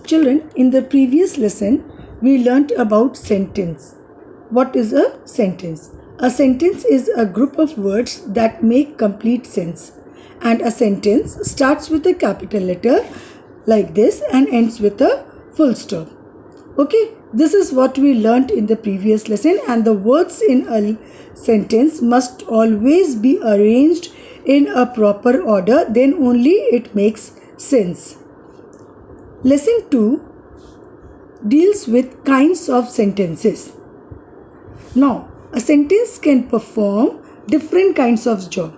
Children, in the previous lesson, we learnt about sentence. What is a sentence? A sentence is a group of words that make complete sense. And a sentence starts with a capital letter like this and ends with a full stop. Okay, this is what we learnt in the previous lesson, and the words in a sentence must always be arranged in a proper order, then only it makes sense. Lesson 2 deals with kinds of sentences. Now, a sentence can perform different kinds of job.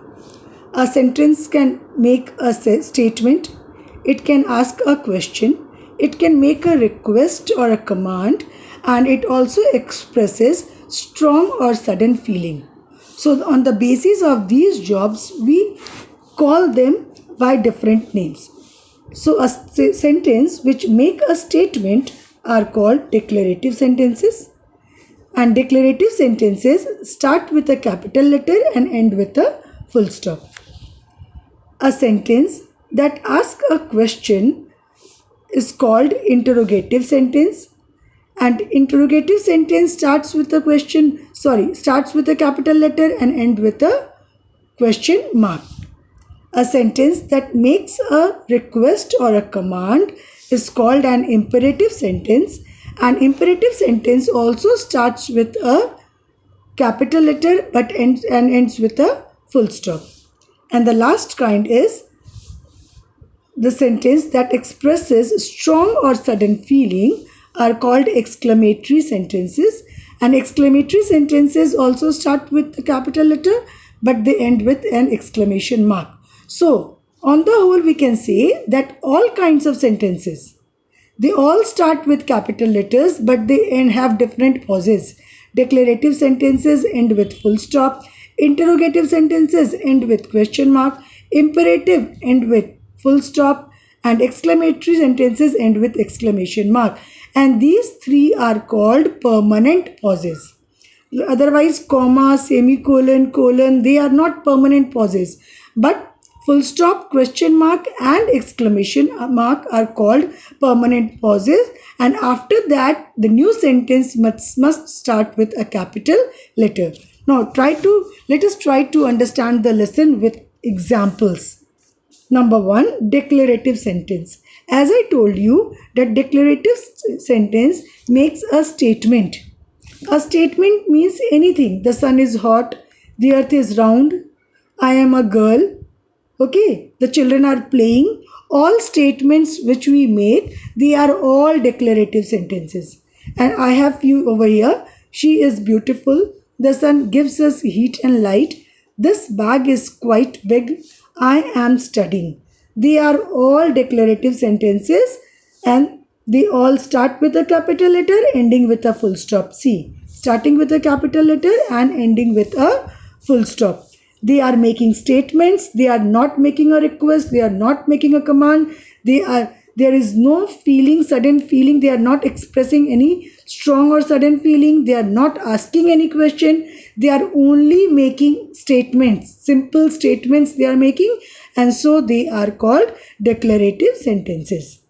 A sentence can make a statement, it can ask a question, it can make a request or a command, and it also expresses strong or sudden feeling. So, on the basis of these jobs, we call them by different names. So, a sentence which make a statement are called declarative sentences, and declarative sentences start with a capital letter and end with a full stop. A sentence that asks a question is called interrogative sentence, and interrogative sentence starts with a capital letter and end with a question mark. A sentence that makes a request or a command is called an imperative sentence. An imperative sentence also starts with a capital letter but ends with a full stop. And the last kind is the sentence that expresses strong or sudden feeling are called exclamatory sentences. And exclamatory sentences also start with a capital letter but they end with an exclamation mark. So, on the whole, we can say that all kinds of sentences, they all start with capital letters but they have different pauses. Declarative sentences end with full stop. Interrogative sentences end with question mark. Imperative end with full stop. And exclamatory sentences end with exclamation mark. And these three are called permanent pauses. Otherwise, comma, semicolon, colon, they are not permanent pauses. But full stop, question mark and exclamation mark are called permanent pauses, and after that the new sentence must start with a capital letter. Now let us try to understand the lesson with examples. Number 1, declarative sentence. As I told you that declarative sentence makes a statement. A statement means anything. The sun is hot, the earth is round, I am a girl. Okay, the children are playing. All statements which we make, they are all declarative sentences. And I have few over here. She is beautiful. The sun gives us heat and light. This bag is quite big. I am studying. They are all declarative sentences and they all start with a capital letter, ending with a full stop. See, starting with a capital letter and ending with a full stop. They are making statements, they are not making a request, they are not making a command, there is no feeling, sudden feeling, they are not expressing any strong or sudden feeling, they are not asking any question, they are only making statements, simple statements they are making, and so they are called declarative sentences.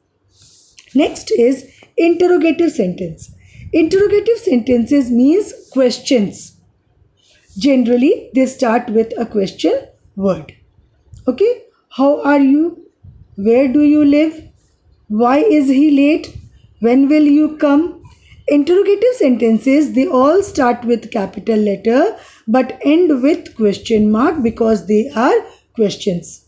Next is interrogative sentence. Interrogative sentences means questions. Generally, they start with a question word. Okay, how are you? Where do you live? Why is he late? When will you come? Interrogative sentences, they all start with capital letter but end with question mark because they are questions.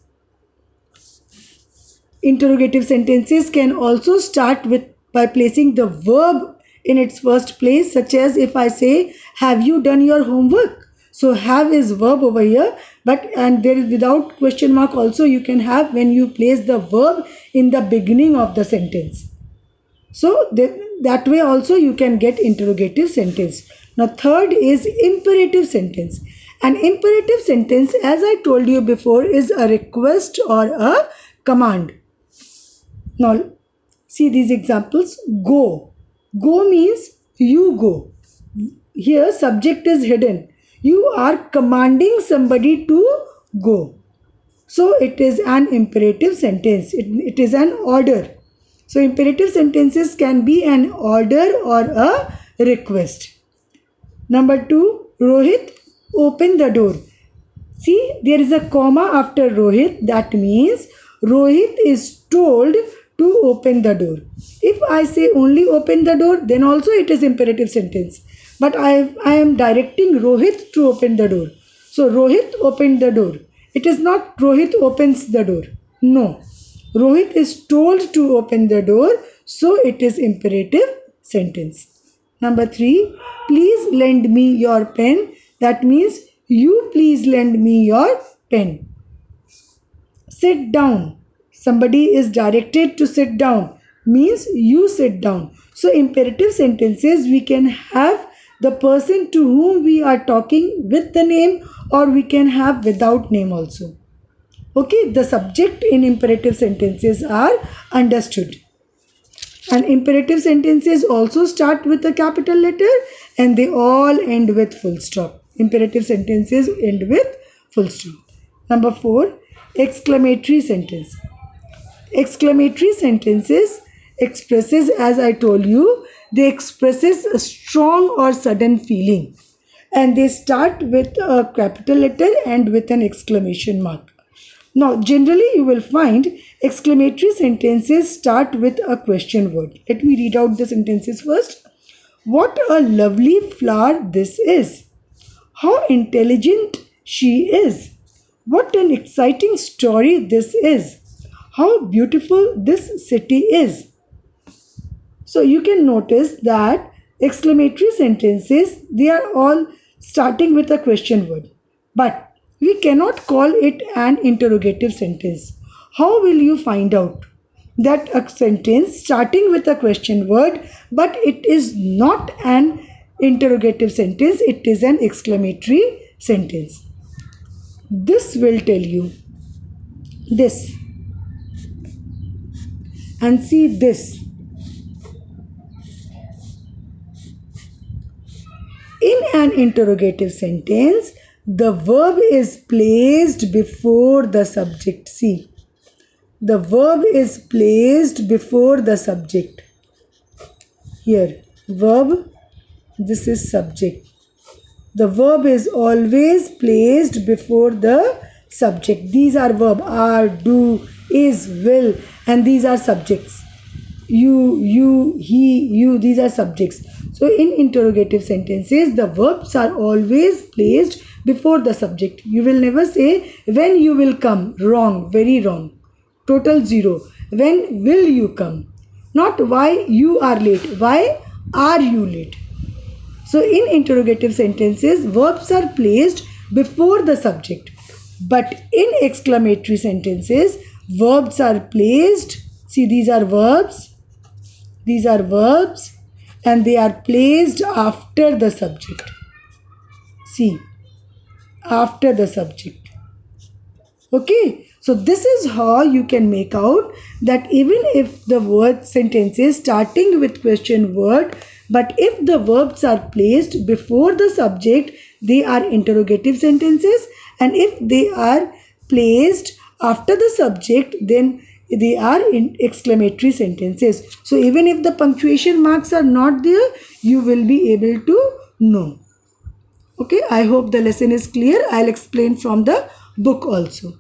Interrogative sentences can also start by placing the verb in its first place, such as if I say, have you done your homework? So have is verb over here, and there is without question mark also you can have when you place the verb in the beginning of the sentence. So that way also you can get interrogative sentence. Now third is imperative sentence. An imperative sentence, as I told you before, is a request or a command. Now see these examples. Go. Go means you go. Here subject is hidden. You are commanding somebody to go. So it is an imperative sentence. It is an order. So imperative sentences can be an order or a request. Number 2, Rohit, open the door. See, there is a comma after Rohit. That means Rohit is told to open the door. If I say only open the door, then also it is imperative sentence. But I am directing Rohit to open the door. So Rohit opened the door. It is not Rohit opens the door. No. Rohit is told to open the door. So it is imperative sentence. Number 3, please lend me your pen. That means you please lend me your pen. Sit down. Somebody is directed to sit down. Means you sit down. So imperative sentences, we can have the person to whom we are talking with the name, or we can have without name also. Okay, the subject in imperative sentences are understood. And imperative sentences also start with a capital letter and they all end with full stop. Imperative sentences end with full stop. Number 4, exclamatory sentence. Exclamatory sentences expresses, as I told you, they expresses a strong or sudden feeling, and they start with a capital letter and with an exclamation mark. Now, generally you will find exclamatory sentences start with a question word. Let me read out the sentences first. What a lovely flower this is. How intelligent she is. What an exciting story this is. How beautiful this city is. So you can notice that exclamatory sentences, they are all starting with a question word. But we cannot call it an interrogative sentence. How will you find out that a sentence starting with a question word, but it is not an interrogative sentence, it is an exclamatory sentence? This will tell you this. And see this. In an interrogative sentence, the verb is placed before the subject. See, the verb is placed before the subject. Here, verb, this is subject. The verb is always placed before the subject. These are verb, are, do, is, will, and these are subjects. You, he, you, these are subjects. So in interrogative sentences, the verbs are always placed before the subject. You will never say when you will come. Wrong, very wrong. Total zero. When will you come? Not why you are late. Why are you late? So in interrogative sentences, verbs are placed before the subject. But in exclamatory sentences, verbs are placed. See, these are verbs. These are verbs and they are placed after the subject. See, after the subject. Okay, so this is how you can make out that even if the word sentence is starting with question word, but if the verbs are placed before the subject, they are interrogative sentences, and if they are placed after the subject, then they are in exclamatory sentences. So even if the punctuation marks are not there, you will be able to know. Okay, I hope the lesson is clear. I'll explain from the book also.